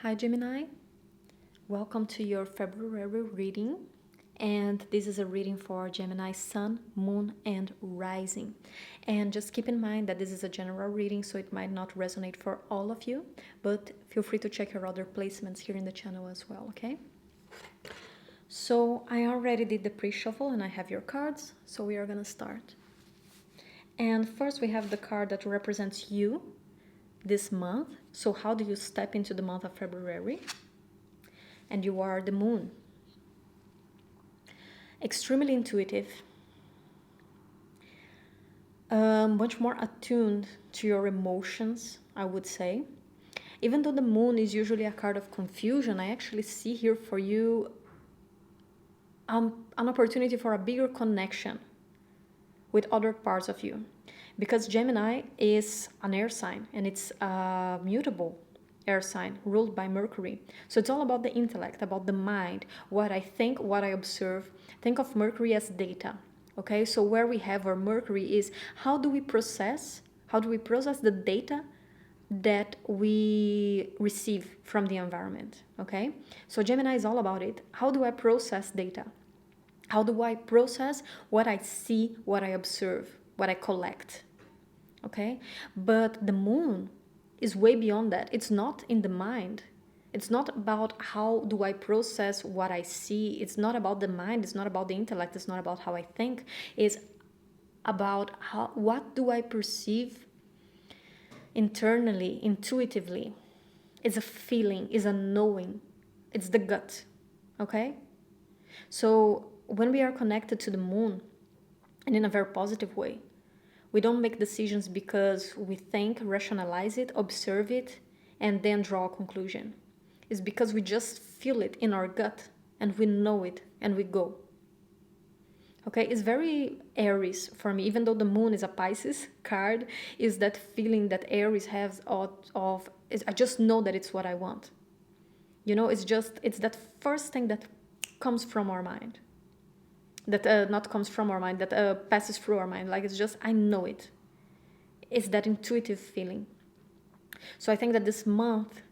Hi Gemini, welcome to your February reading, and this is a reading for Gemini Sun, Moon, and Rising. And just keep in mind that this is a general reading, so it might not resonate for all of you, but feel free to check your other placements here in the channel as well, okay? So I already did the pre-shuffle and I have your cards, so we are gonna start. And first we have the card that represents you this month. So how do you step into the month of February? And you are the moon. Extremely intuitive, much more attuned to your emotions, I would say. Even though the moon is usually a card of confusion, I actually see here for you an opportunity for a bigger connection with other parts of you. Because Gemini is an air sign and it's a mutable air sign ruled by Mercury. So it's all about the intellect, about the mind, what I think, what I observe. Think of Mercury as data. Okay, so where we have our Mercury is how do we process the data that we receive from the environment. Okay, so Gemini is all about it. How do I process data? How do I process what I see, what I observe, what I collect? Okay, but the moon is way beyond that. It's not in the mind. It's not about how do I process what I see. It's not about the mind. It's not about the intellect. It's not about how I think. It's about what do I perceive internally, intuitively. It's a feeling, it's a knowing. It's the gut. Okay? So when we are connected to the moon, and in a very positive way, we don't make decisions because we think, rationalize it, observe it, and then draw a conclusion. It's because we just feel it in our gut and we know it and we go. Okay, it's very Aries for me, even though the moon is a Pisces card, is that feeling that Aries has I just know that it's what I want. You know, it's that first thing that comes from our mind. That not comes from our mind, that passes through our mind. Like it's just, I know it. It's that intuitive feeling. So I think that this month,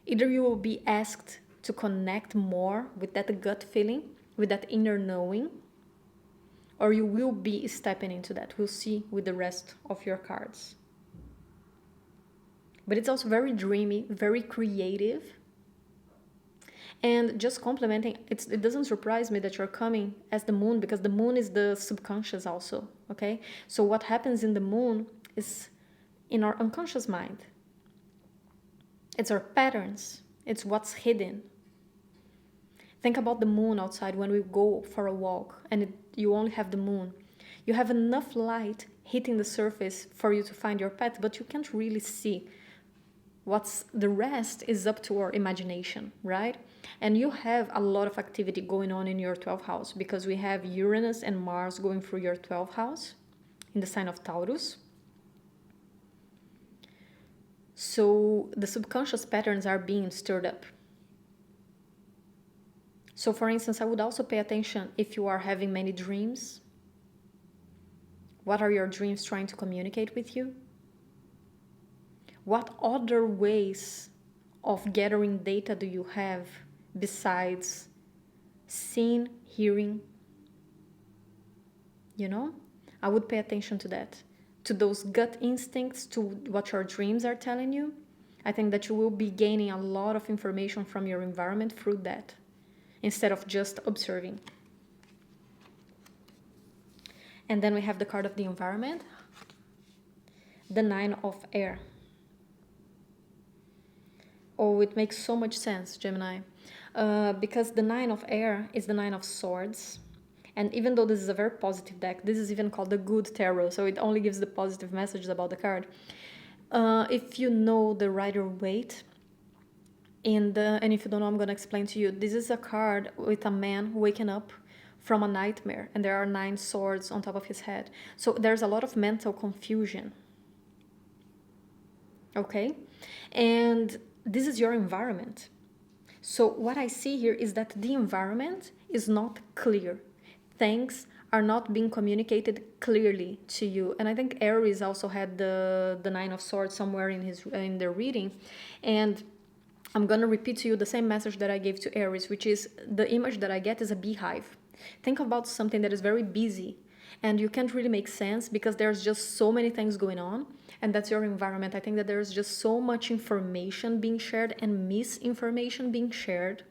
either you will be asked to connect more with that gut feeling, with that inner knowing, or you will be stepping into that. We'll see with the rest of your cards. But it's also very dreamy, very creative. And just complimenting, it doesn't surprise me that you're coming as the moon, because the moon is the subconscious also, okay? So what happens in the moon is in our unconscious mind. It's our patterns. It's what's hidden. Think about the moon outside when we go for a walk and you only have the moon. You have enough light hitting the surface for you to find your path, but you can't really see. What's the rest is up to our imagination, right? And you have a lot of activity going on in your 12th house because we have Uranus and Mars going through your 12th house in the sign of Taurus. So the subconscious patterns are being stirred up. So for instance, I would also pay attention if you are having many dreams. What are your dreams trying to communicate with you? What other ways of gathering data do you have besides seeing, hearing? You know, I would pay attention to that, to those gut instincts, to what your dreams are telling you. I think that you will be gaining a lot of information from your environment through that, instead of just observing. And then we have the card of the environment, the 9 of air. Oh, it makes so much sense, Gemini, because the 9 of air is the 9 of swords. And even though this is a very positive deck, this is even called the good tarot, so it only gives the positive messages about the card. If you know the Rider-Waite, and if you don't know, I'm going to explain to you. This is a card with a man waking up from a nightmare, and there are 9 swords on top of his head. So there's a lot of mental confusion. Okay? And this is your environment. So what I see here is that the environment is not clear. Things are not being communicated clearly to you. And I think Aries also had the 9 of swords somewhere in their reading. And I'm going to repeat to you the same message that I gave to Aries, which is the image that I get is a beehive. Think about something that is very busy and you can't really make sense because there's just so many things going on, and that's your environment. I think that there's just so much information being shared and misinformation being shared.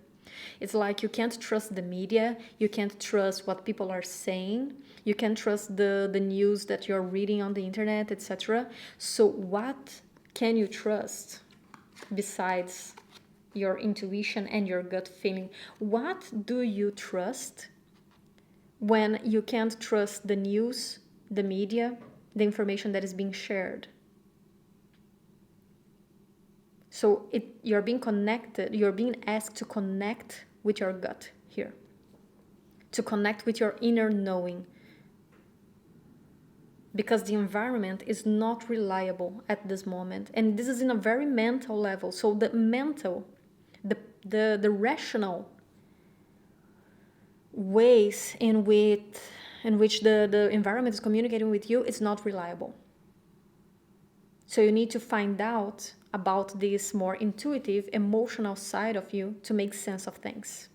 It's like you can't trust the media, you can't trust what people are saying, you can't trust the news that you're reading on the internet, etc. So what can you trust besides your intuition and your gut feeling? What do you trust when you can't trust the news, the media, the information that is being shared? So you're being connected, you're being asked to connect with your gut here, to connect with your inner knowing, because the environment is not reliable at this moment. And this is in a very mental level. So the mental, the rational ways in which the environment is communicating with you is not reliable. So you need to find out about this more intuitive, emotional side of you to make sense of things.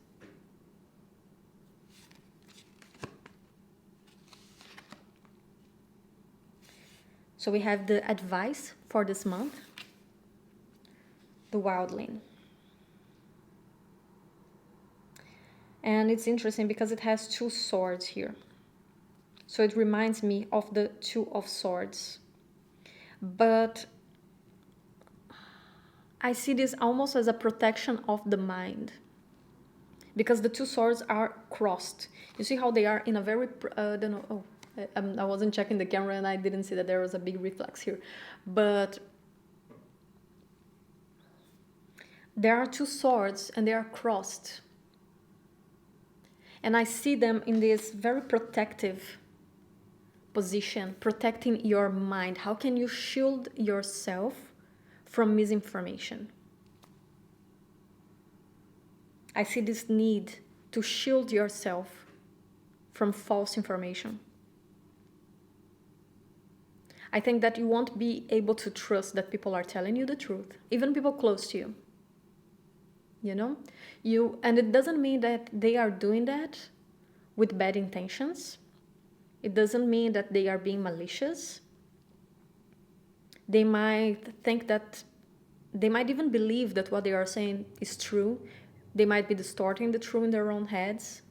So we have the advice for this month, the wildling. And it's interesting because it has two swords here. So it reminds me of the Two of Swords. But I see this almost as a protection of the mind, because the two swords are crossed. You see how they are in a very, I don't know, I wasn't checking the camera and I didn't see that there was a big reflex here. But there are two swords and they are crossed. And I see them in this very protective position, protecting your mind. How can you shield yourself from misinformation? I see this need to shield yourself from false information. I think that you won't be able to trust that people are telling you the truth, even people close to you. You know? And it doesn't mean that they are doing that with bad intentions. It doesn't mean that they are being malicious. They might think that, they might even believe that what they are saying is true. They might be distorting the truth in their own heads.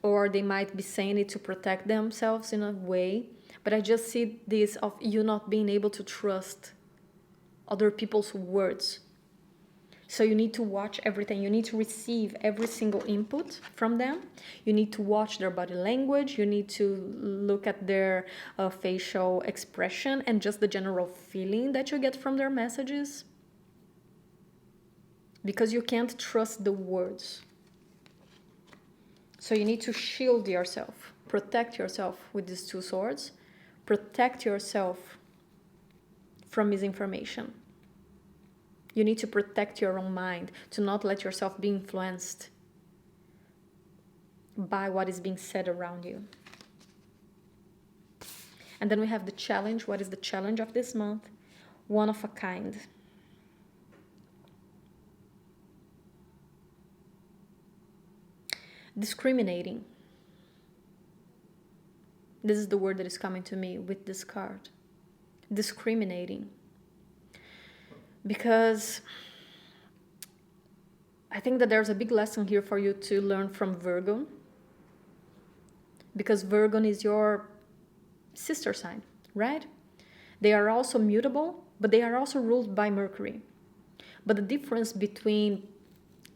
Or they might be saying it to protect themselves in a way. But I just see this of you not being able to trust other people's words. So you need to watch everything. You need to receive every single input from them. You need to watch their body language. You need to look at their facial expression and just the general feeling that you get from their messages. Because you can't trust the words. So you need to shield yourself, protect yourself with these two swords, protect yourself from misinformation. You need to protect your own mind, to not let yourself be influenced by what is being said around you. And then we have the challenge. What is the challenge of this month? One of a kind. Discriminating. This is the word that is coming to me with this card. Discriminating. Because I think that there's a big lesson here for you to learn from Virgo. Because Virgo is your sister sign, right? They are also mutable, but they are also ruled by Mercury. But the difference between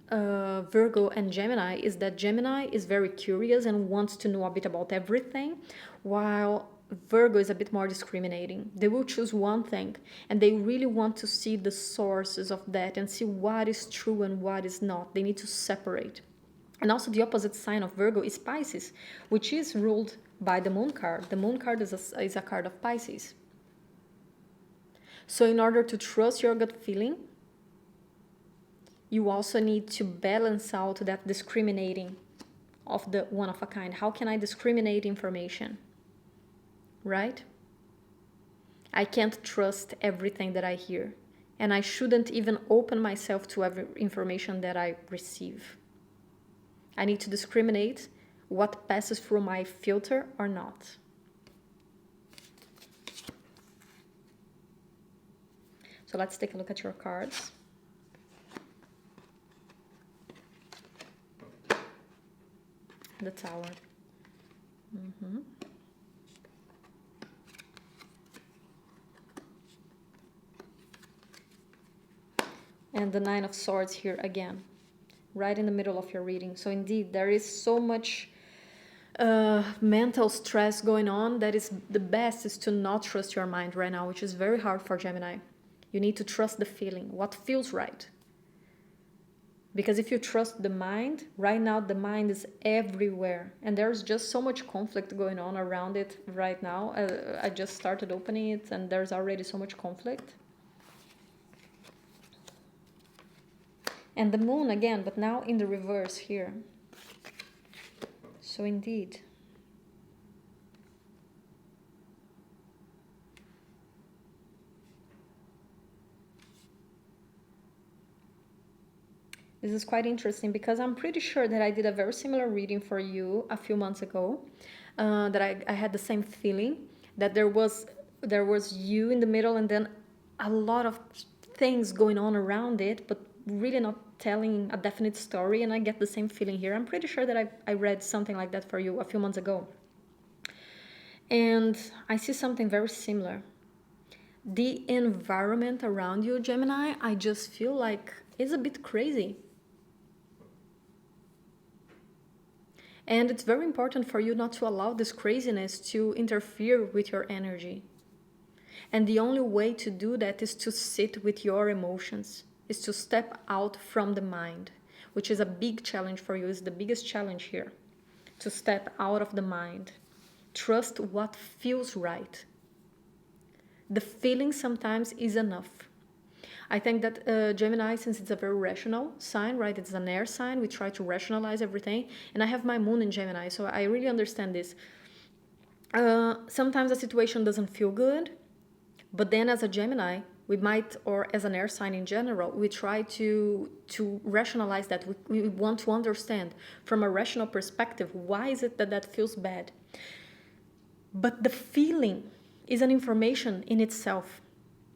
Virgo and Gemini is that Gemini is very curious and wants to know a bit about everything, while Virgo is a bit more discriminating. They will choose one thing and they really want to see the sources of that and see what is true and what is not. They need to separate. And also the opposite sign of Virgo is Pisces, which is ruled by the moon card. The moon card is a card of Pisces. So in order to trust your gut feeling, you also need to balance out that discriminating of the one of a kind. How can I discriminate information? Right? I can't trust everything that I hear. And I shouldn't even open myself to every information that I receive. I need to discriminate what passes through my filter or not. So let's take a look at your cards. The Tower. And the Nine of Swords here again, right in the middle of your reading. So indeed, there is so much mental stress going on that is the best is to not trust your mind right now, which is very hard for Gemini. You need to trust the feeling, what feels right. Because if you trust the mind, right now the mind is everywhere. And there's just so much conflict going on around it right now. I just started opening it and there's already so much conflict. And the Moon again, but now in the reverse here. So indeed. This is quite interesting because I'm pretty sure that I did a very similar reading for you a few months ago. That I had the same feeling that there was you in the middle and then a lot of things going on around it, but really not telling a definite story. And I get the same feeling here. I'm pretty sure that I read something like that for you a few months ago. And I see something very similar. The environment around you, Gemini, I just feel like it's a bit crazy. And it's very important for you not to allow this craziness to interfere with your energy. And the only way to do that is to sit with your emotions, is to step out from the mind, which is a big challenge for you. It's the biggest challenge here, to step out of the mind. Trust what feels right. The feeling sometimes is enough. I think that Gemini, since it's a very rational sign, right? It's an air sign. We try to rationalize everything. And I have my moon in Gemini, so I really understand this. Sometimes a situation doesn't feel good, but then as a Gemini, we might, or as an air sign in general, we try to rationalize that. We want to understand from a rational perspective, why is it that that feels bad? But the feeling is an information in itself.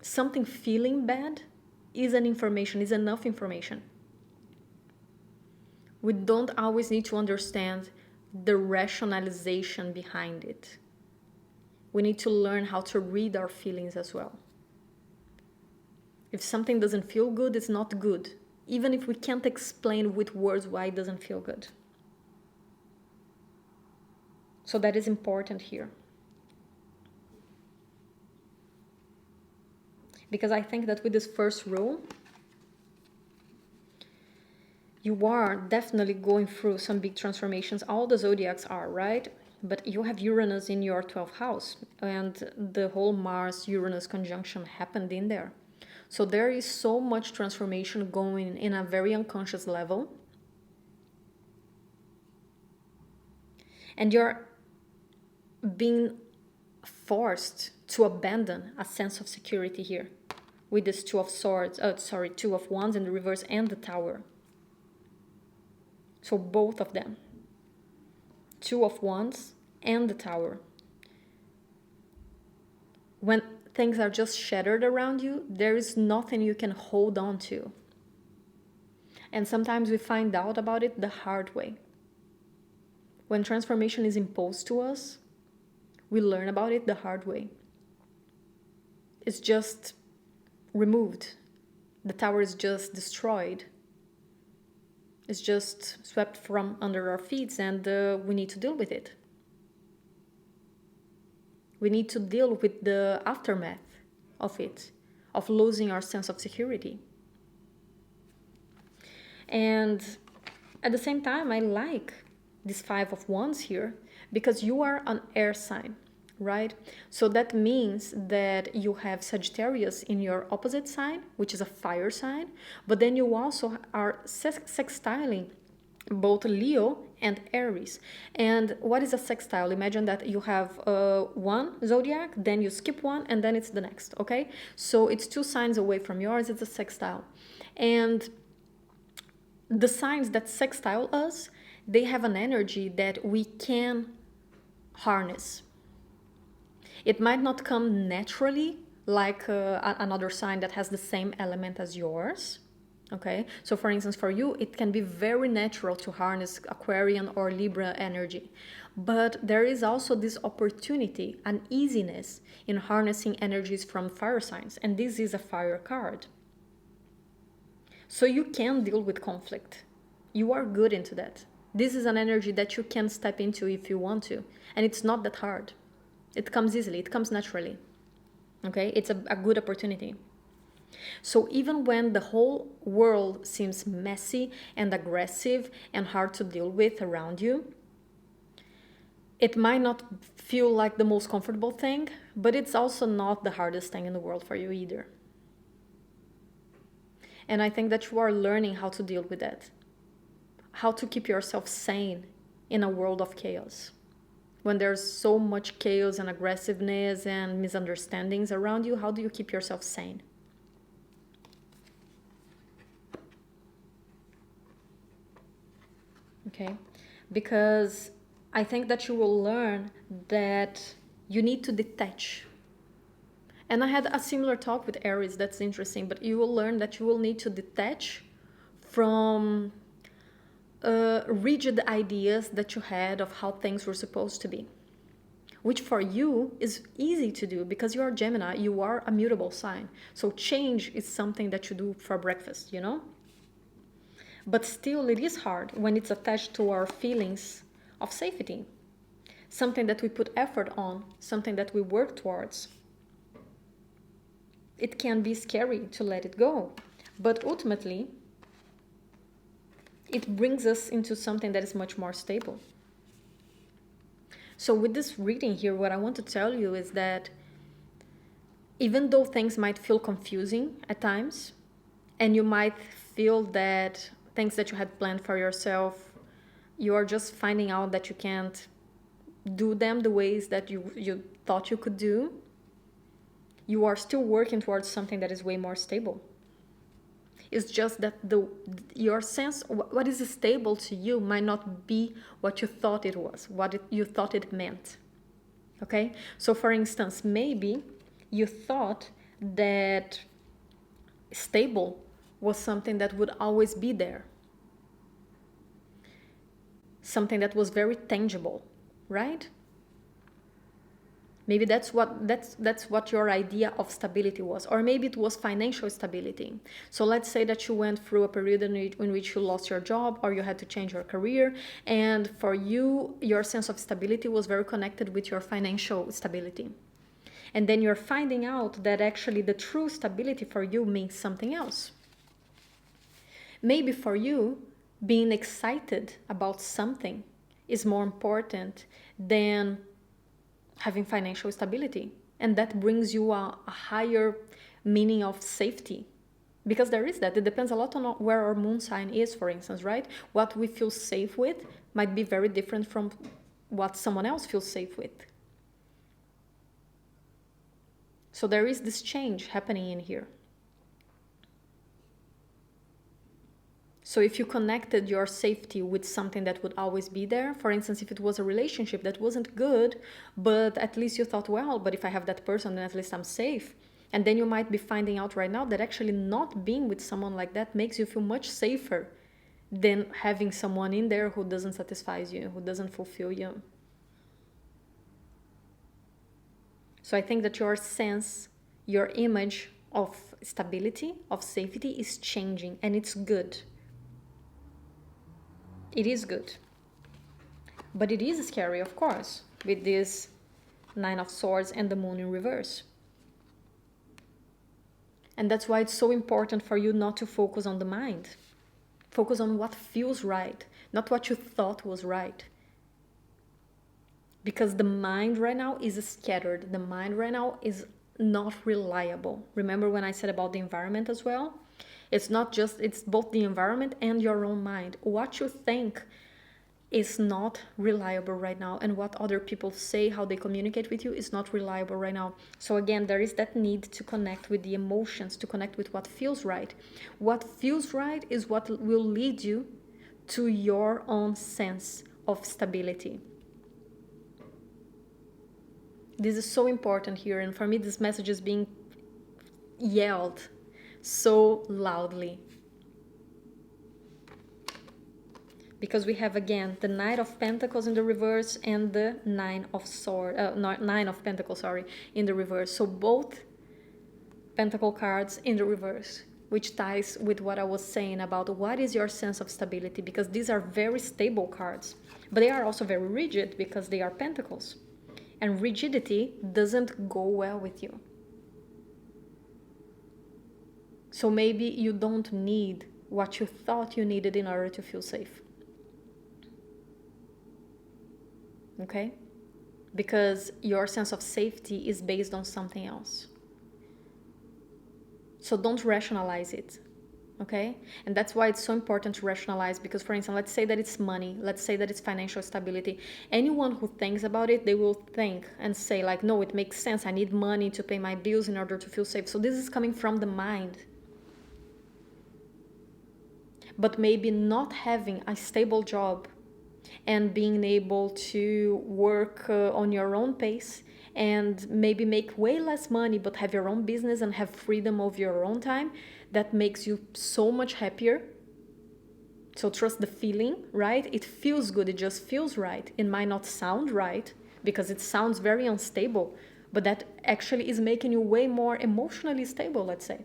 Something feeling bad is an information, is enough information. We don't always need to understand the rationalization behind it. We need to learn how to read our feelings as well. If something doesn't feel good, it's not good. Even if we can't explain with words why it doesn't feel good. So that is important here. Because I think that with this first rule, you are definitely going through some big transformations. All the zodiacs are, right? But you have Uranus in your 12th house. And the whole Mars-Uranus conjunction happened in there. So there is so much transformation going in a very unconscious level. And you're being forced to abandon a sense of security here. With this Two of Wands in the reverse and the Tower. So both of them. Two of Wands and the Tower. When things are just shattered around you, there is nothing you can hold on to. And sometimes we find out about it the hard way. When transformation is imposed to us, we learn about it the hard way. It's just removed. The tower is just destroyed. It's just swept from under our feet, and we need to deal with it. We need to deal with the aftermath of it, of losing our sense of security. And at the same time, I like this Five of Wands here because you are an air sign, right? So that means that you have Sagittarius in your opposite sign, which is a fire sign, but then you also are sextiling both Leo and Aries. And what is a sextile? Imagine that you have one zodiac, then you skip one, and then it's the next, okay? So it's 2 signs away from yours, it's a sextile. And the signs that sextile us, they have an energy that we can harness. It might not come naturally like another sign that has the same element as yours. Okay, so for instance, for you, it can be very natural to harness Aquarian or Libra energy. But there is also this opportunity, an easiness in harnessing energies from fire signs. And this is a fire card. So you can deal with conflict. You are good into that. This is an energy that you can step into if you want to. And it's not that hard. It comes easily, it comes naturally. Okay, it's a good opportunity. So even when the whole world seems messy and aggressive and hard to deal with around you, it might not feel like the most comfortable thing, but it's also not the hardest thing in the world for you either. And I think that you are learning how to deal with that, how to keep yourself sane in a world of chaos. When there's so much chaos and aggressiveness and misunderstandings around you, how do you keep yourself sane? Okay, because I think that you will learn that you need to detach. And I had a similar talk with Aries, that's interesting, but you will learn that you will need to detach from rigid ideas that you had of how things were supposed to be, which for you is easy to do because you are Gemini, you are a mutable sign. So change is something that you do for breakfast, you know? But still, it is hard when it's attached to our feelings of safety, something that we put effort on, something that we work towards. It can be scary to let it go, but ultimately, it brings us into something that is much more stable. So with this reading here, what I want to tell you is that even though things might feel confusing at times, and you might feel that things that you had planned for yourself, you are just finding out that you can't do them the ways that you thought you could do, you are still working towards something that is way more stable. It's just that your sense, what is stable to you might not be what you thought it was, you thought it meant. Okay? So for instance, maybe you thought that stable was something that would always be there. Something that was very tangible, right? Maybe that's what your idea of stability was. Or maybe it was financial stability. So let's say that you went through a period in which you lost your job or you had to change your career. And for you, your sense of stability was very connected with your financial stability. And then you're finding out that actually the true stability for you means something else. Maybe for you, being excited about something is more important than having financial stability. And that brings you a higher meaning of safety. Because there is that. It depends a lot on where our moon sign is, for instance, right? What we feel safe with might be very different from what someone else feels safe with. So there is this change happening in here. So if you connected your safety with something that would always be there, for instance, if it was a relationship that wasn't good, but at least you thought, well, but if I have that person, then at least I'm safe. And then you might be finding out right now that actually not being with someone like that makes you feel much safer than having someone in there who doesn't satisfy you, who doesn't fulfill you. So I think that your sense, your image of stability, of safety is changing, and it's good. It is good. But it is scary, of course, with this 9 of Swords and the moon in reverse. And that's why it's so important for you not to focus on the mind. Focus on what feels right, not what you thought was right. Because the mind right now is scattered. The mind right now is not reliable. Remember when I said about the environment as well? It's not just, it's both the environment and your own mind. What you think is not reliable right now, and what other people say, how they communicate with you, is not reliable right now. So again, there is that need to connect with the emotions, to connect with what feels right. What feels right is what will lead you to your own sense of stability. This is so important here, and for me this message is being yelled so loudly, because we have again the Knight of Pentacles in the reverse and the Nine of Pentacles, sorry, in the reverse. So both Pentacle cards in the reverse, which ties with what I was saying about what is your sense of stability, because these are very stable cards, but they are also very rigid because they are Pentacles, and rigidity doesn't go well with you. So maybe you don't need what you thought you needed in order to feel safe. Okay? Because your sense of safety is based on something else. So don't rationalize it. Okay? And that's why it's so important to rationalize, because for instance, let's say that it's money, let's say that it's financial stability. Anyone who thinks about it, they will think and say like, no, it makes sense, I need money to pay my bills in order to feel safe. So this is coming from the mind. But maybe not having a stable job and being able to work on your own pace and maybe make way less money but have your own business and have freedom of your own time, that makes you so much happier. So trust the feeling, right? It feels good, it just feels right. It might not sound right because it sounds very unstable, but that actually is making you way more emotionally stable, let's say.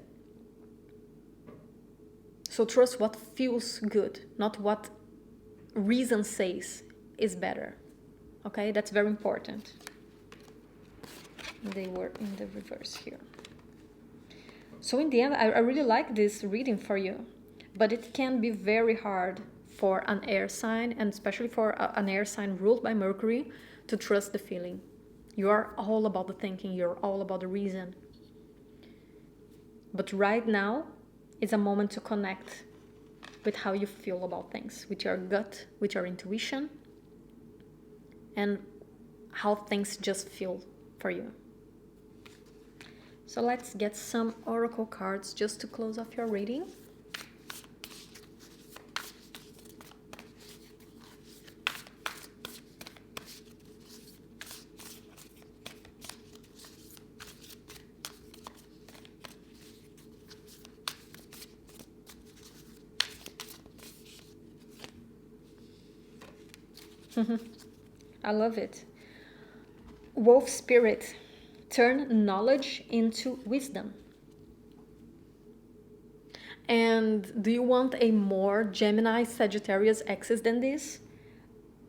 So trust what feels good, not what reason says is better. Okay, that's very important. They were in the reverse here. So in the end, I really like this reading for you, but it can be very hard for an air sign, and especially for an air sign ruled by Mercury, to trust the feeling. You are all about the thinking, you're all about the reason. But right now is a moment to connect with how you feel about things, with your gut, with your intuition, and how things just feel for you. So let's get some oracle cards just to close off your reading. I love it. Wolf Spirit, turn knowledge into wisdom. And do you want a more Gemini Sagittarius axis than this?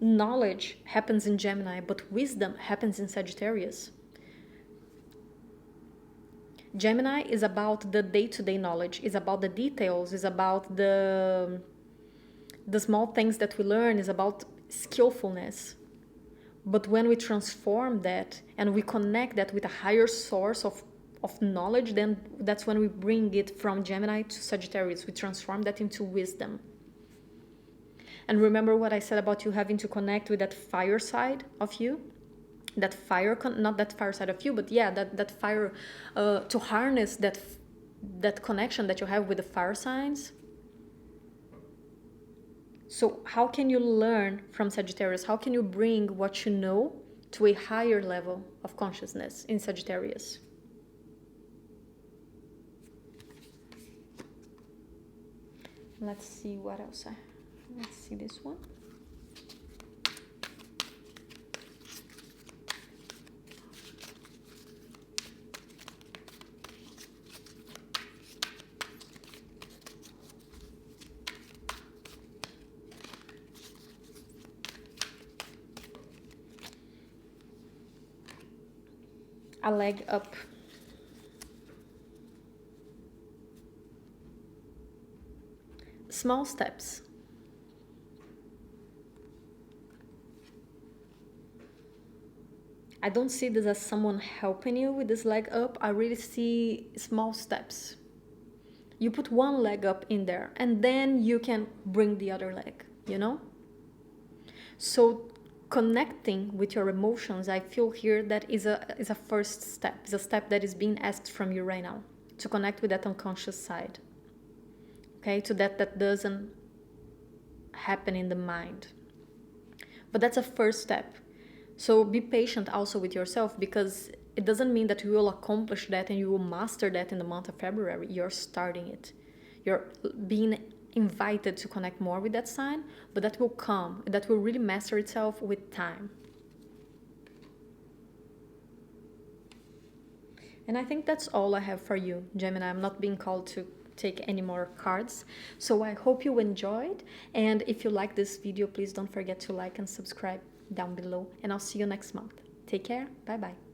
Knowledge happens in Gemini, but wisdom happens in Sagittarius. Gemini is about the day-to-day knowledge, is about the details, is about the small things that we learn, is about skillfulness. But when we transform that and we connect that with a higher source of knowledge, then that's when we bring it from Gemini to Sagittarius. We transform that into wisdom. And remember what I said about you having to connect with that fire side of you? That fire, not that fire side of you, but yeah, that fire, to harness that connection that you have with the fire signs. So how can you learn from Sagittarius? How can you bring what you know to a higher level of consciousness in Sagittarius? Let's see what else. Let's see this one. A leg up. Small steps. I don't see this as someone helping you with this leg up. I really see small steps. You put one leg up in there, and then you can bring the other leg, you know? So connecting with your emotions, I feel here that is a first step. It's a step that is being asked from you right now, to connect with that unconscious side. Okay, to that doesn't happen in the mind. But that's a first step. So be patient also with yourself, because it doesn't mean that you will accomplish that and you will master that in the month of February. You're starting it. You're being invited to connect more with that sign, but that will come, that will really master itself with time. And I think that's all I have for you, Gemini. I'm not being called to take any more cards. So I hope you enjoyed. And if you like this video, please don't forget to like and subscribe down below. And I'll see you next month. Take care. Bye-bye.